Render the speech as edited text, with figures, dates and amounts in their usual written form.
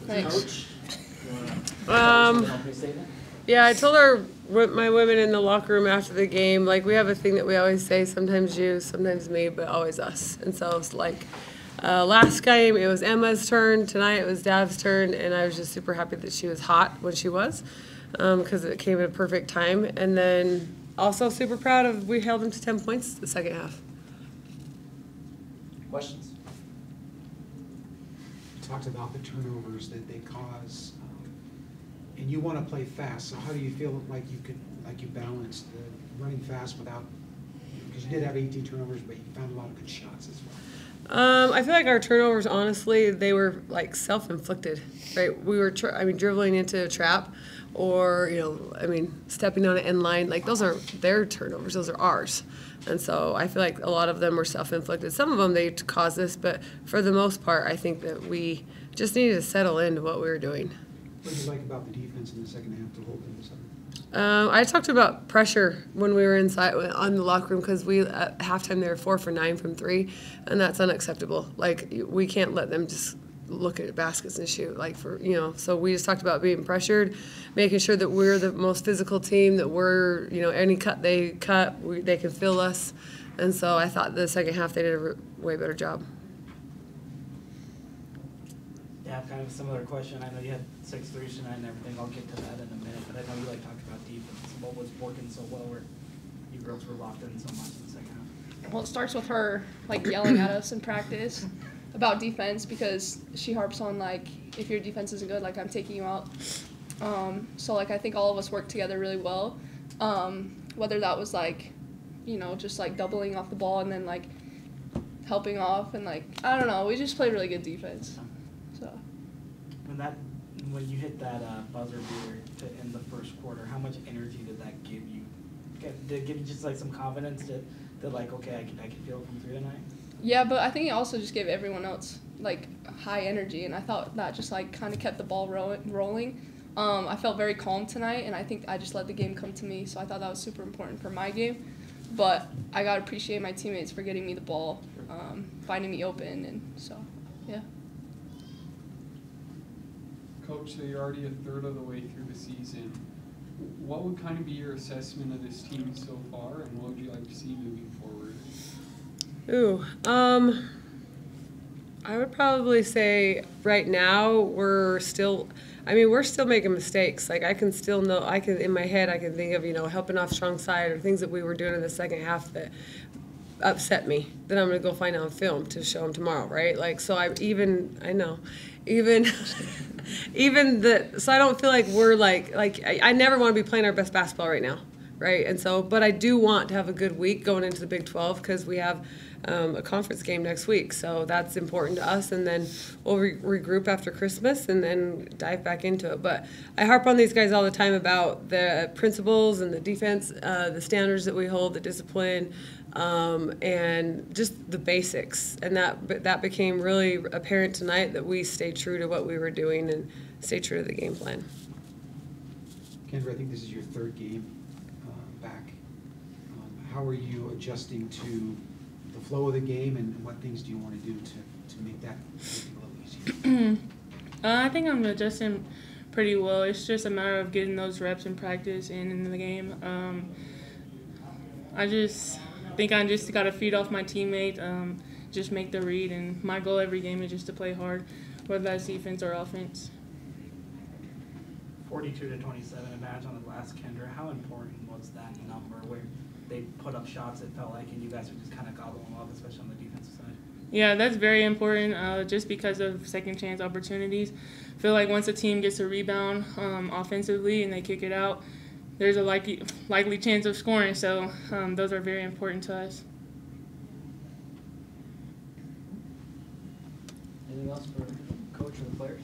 Thanks. Yeah, I told my women in the locker room after the game, like, we have a thing that we always say, sometimes you, sometimes me, but always us. And so it's like, last game it was Emma's turn, tonight it was Dav's turn, and I was just super happy that she was hot when she was, because it came at a perfect time. And then also super proud of we held them to 10 points the second half. Questions? You talked about the turnovers that they cause, and you want to play fast. So how do you feel like you balanced the running fast without, because you did have 18 turnovers, but you found a lot of good shots as well? I feel like our turnovers, honestly, they were like self-inflicted, right? We were, dribbling into a trap, or stepping on an end line. Like, those aren't their turnovers; those are ours. And so I feel like a lot of them were self-inflicted. Some of them they caused this, but for the most part, I think that we just needed to settle into what we were doing. What did you like about the defense in the second half to hold them to 7? I talked about pressure when we were inside on the locker room, because we at halftime they were 4 for 9 from 3, and that's unacceptable. Like, we can't let them just look at baskets and shoot. So we just talked about being pressured, making sure that we're the most physical team, that we're any cut they cut, they can feel us, and so I thought the second half they did a way better job. Yeah, kind of a similar question. I know you had 6 threes tonight and everything. I'll get to that in a minute, but I know you talked about defense. What was working so well, where you girls were locked in so much in the second half? Well, it starts with her yelling at us in practice about defense, because she harps on if your defense isn't good, I'm taking you out. So I think all of us worked together really well. Whether that was just doubling off the ball and then helping off, and I don't know, we just played really good defense. So when you hit that buzzer beater to end the first quarter, how much energy did that give you? Did it give you just some confidence that okay, I can feel it from 3 tonight? Yeah, but I think it also just gave everyone else high energy, and I thought that just kind of kept the ball rolling. I felt very calm tonight, and I think I just let the game come to me, so I thought that was super important for my game. But I got to appreciate my teammates for getting me the ball, finding me open, and so, yeah. Coach, so you're already a third of the way through the season. What would kind of be your assessment of this team so far, and what would you like to see moving forward? I would probably say right now we're still making mistakes. I can still know, in my head, I can think of, helping off strong side or things that we were doing in the second half that upset me, that I'm going to go find on film to show them tomorrow, right? So I don't feel like we're I never want to be playing our best basketball right now, right? And so, but I do want to have a good week going into the Big 12, because we have a conference game next week, so that's important to us, and then we'll regroup after Christmas and then dive back into it. But I harp on these guys all the time about the principles and the defense, the standards that we hold, the discipline, and just the basics, and that became really apparent tonight, that we stayed true to what we were doing and stayed true to the game plan. Kendra, I think this is your 3rd game back. How are you adjusting to the flow of the game, and what things do you want to do to make that a little easier? I think I'm adjusting pretty well. It's just a matter of getting those reps in practice and in the game. I just think I just got to feed off my teammate, just make the read, and my goal every game is just to play hard, whether that's defense or offense. 42-27 advantage on the glass, Kendra. How important was that number where they put up shots, it felt like, and you guys were just kind of gobbling them up, especially on the defensive side? Yeah, that's very important, just because of second chance opportunities. I feel like once a team gets a rebound offensively and they kick it out, there's a likely chance of scoring, so those are very important to us. Anything else for Coach or the players?